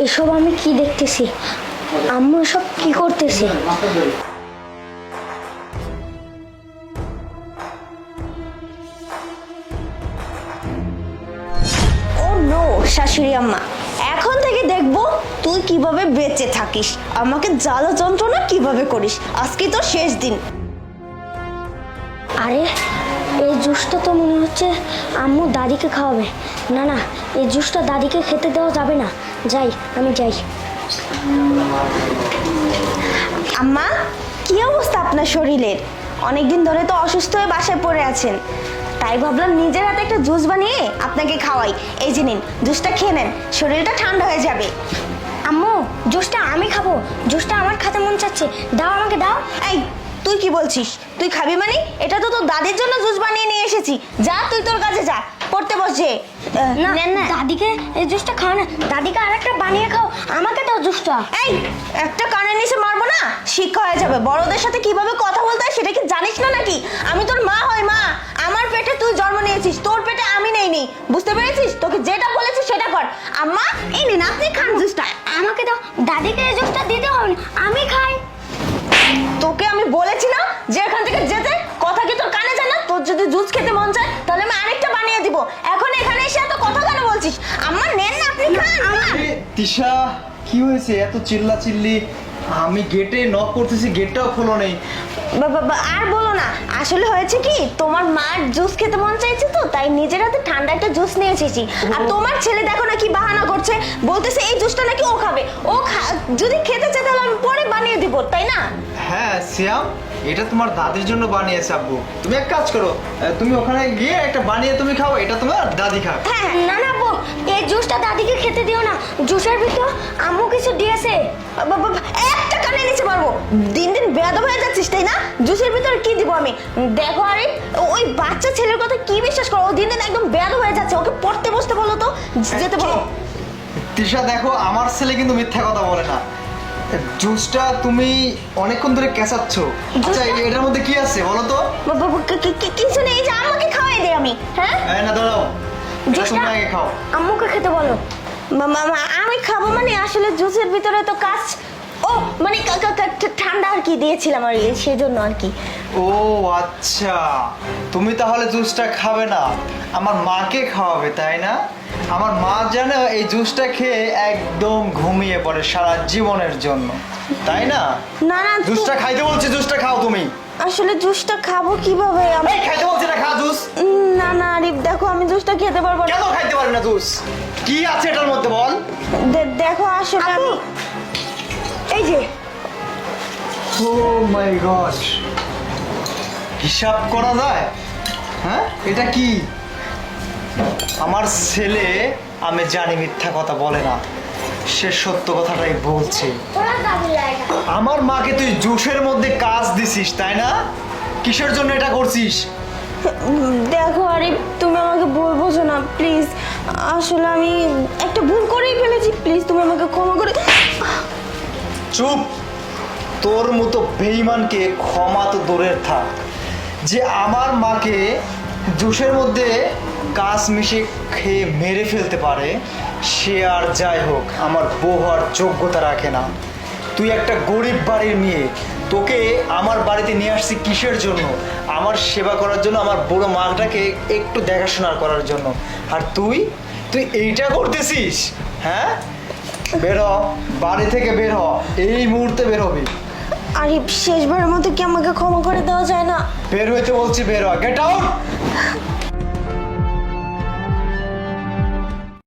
এসব আমি কি দেখতেছি? আম্মু এসব কি করতেছে? ও নো শাশুড়ি আম্মা, এখন থেকে দেখবো তুই কিভাবে বেঁচে থাকিস, আমাকে জ্বালা যন্ত্রণা কিভাবে করিস। আজকে তো শেষ দিন। আরে এই জুসটা তো মনে হচ্ছে আম্মু দাদিকে খাওয়াবে। না না, এই জুসটা দাদিকে খেতে দেওয়া যাবে না। যাই, আমি যাই। আম্মা, কি অবস্থা আপনার শরীরের? অনেকদিন ধরে তো অসুস্থ হয়ে বাসায় পড়ে আছেন, তাই ভাবলাম নিজের হাতে একটা জুস বানিয়ে আপনাকে খাওয়াই। এই যে নিন, জুসটা খেয়ে নেন, শরীরটা ঠান্ডা হয়ে যাবে। আম্মু, জুসটা আমি খাবো। জুসটা আমার খেতে মন চাচ্ছে, দাও আমাকে দাও। এই, তুই কি বলছিস? তুই খাবি মানে? এটা তো তোর দাদির জন্য জুস বানিয়ে নিয়ে এসেছি। যা তুই তোর কাছে যা, পড়তে বসে। না না, দাদিকে এই জুসটা খাও না, দাদিকে আরেকটা বানিয়ে খাও, আমাকে দাও জুসটা। এই, একটা কানের নিচে মারবো না, শিক্ষা হয়ে যাবে। বড়দের সাথে কিভাবে কথা বলতে হয় সেটা কি জানিস না নাকি? আমি তোর মা হই, মা। আমার পেটে তুই জন্ম নিয়েছিস, তোর পেটে আমি নেইনি, বুঝতে পেরেছিস? তোকে যেটা বলেছি সেটা কর। আম্মা, এই নিন, আপনি খান জুসটা। আমাকে দাও, দাদিকে এই জুসটা দিতে হবে না, আমি খাই। তোকে আমি বলেছি না যে এখান থেকে যেতে? কথা কি তোর কানে যায় না? তোর যদি জুস খেতে মন চায় তাহলে আমি আরেকটা বানিয়ে দিব। এখন এখানে এসে এত কথা কেন বলছিস? আম্মা নেন না, আপনি খান। তিশা, কি হয়েছে? এত চিল্লা চিল্লি, আমি গেটে নক করতেছি, গেটটাও খোলো নেই। আর বলো না, আসলে হয়েছে কি, তোমার মার জুস খেতে মন চাইছে তো, তাই নিজের হাতে ঠান্ডা একটা জুস নিয়ে এসেছি। আর তোমার ছেলে দেখো না কি বাহানা করছে, বলতেছে এই জুসটা নাকি ও খাবে। যদি খেতে চায় তাহলে আমি পরে বানিয়ে দিব, তাই না? হ্যাঁ সিয়াম, এটা তোমার দাদির জন্য বানিয়েছে আব্বু। তুমি এক কাজ করো, তুমি ওখানে গিয়ে একটা বানিয়ে তুমি খাও, এটা তোমার দাদি খাও। হ্যাঁ, না না আব্বু, এই জুসটা দাদিকে খেতে দিও না, জুসের ভিতর আম্মু কিছু দিয়েছে। একটা কানে নিচে মারবো। দিন দিন বেয়াদব হয়ে যাচ্ছিস, তাই না? জুসের ভিতরে কি দিব আমি? দেখো আরে, ওই বাচ্চা ছেলের কথা কি বিশ্বাস করো? ও দিন দিন একদম বেয়াদব হয়ে যাচ্ছে। ওকে পড়তে বসতে বলো তো, যেতে বলো। তিশা দেখো, আমার ছেলে কিন্তু মিথ্যা কথা বলে না। জুসটা তুমি অনেকক্ষণ ধরে কেঁচাচ্ছ। আচ্ছা, এটার মধ্যে কি আছে বলো তো? কিছু নেই, যে আমাকে খাওয়াই দে আমি। হ্যাঁ, না দাঁড়াও, জুসটা তুমি আগে খাও। আম্মুকে খেতে বলো। আমি খাবো মানে আসলে জুসের ভিতরে তো কাজ, ও মানে ঠান্ডা আর কি দিয়েছিলাম আর সেজন্য আর কি। ও আচ্ছা, তুমি তাহলে জুসটা খাবে না, আমার মাকে খাওয়াবে, তাই না? আমার মা জানো এই জুসটা খেয়ে একদম ঘুমিয়ে পড়ে সারা জীবনের জন্য, তাই না? না না, জুসটা খাইতে বলছি, জুসটা খাও তুমি। আসলে জুসটা খাবো কিভাবে আমি? এই খাইতে বলছি না, খা জুস। না না আরিফ, দেখো আমি জুসটা খেতে পারবো না। কেন খাইতে পারবি না জুস? কি আছে এটার মধ্যে বল? দেখো আসলে আমি, এই যে, ও মাই গড, হিসাব করা যায়? হ্যাঁ, এটা কি? আমার ছেলে, আমি জানি মিথ্যা কথা বলে না, সে সত্য কথাটাই বলছে। আমার মাকে তুই জুসের মধ্যে কাজ দিছিস, তাই না? কিসের জন্য এটা করছিস? দেখো আরিফ, তুমি আমাকে ভুল বোঝো না প্লিজ। আসলে আমি একটা ভুল করেই ফেলেছি, প্লিজ তুমি আমাকে ক্ষমা করে। চুপ! তোর মতো বেঈমানকে ক্ষমা তো দূরের থাক, যে আমার মাকে জুসের মধ্যে কাজ মিশে খেয়ে মেরে ফেলতে পারে, সে আর যাই হোক আমার বউ হওয়ার যোগ্যতা রাখে না। তুই একটা গরিব বাড়ির মেয়ে, তোকে আমার বাড়িতে নিয়ে আসছি কিসের জন্য? আমার সেবা করার জন্য, আমার বড় মাটাকে একটু দেখাশোনা করার জন্য। আর তুই তুই এইটা করতেছিস? হ্যাঁ, বের হ, বাড়ি থেকে বের হ, এই মুহূর্তে বের হবি। আরিফ, শেষবারের মতো কি আমাকে ক্ষমা করে দেওয়া যায় না? বের হইতে বলছি, বের হ, গেট আউট।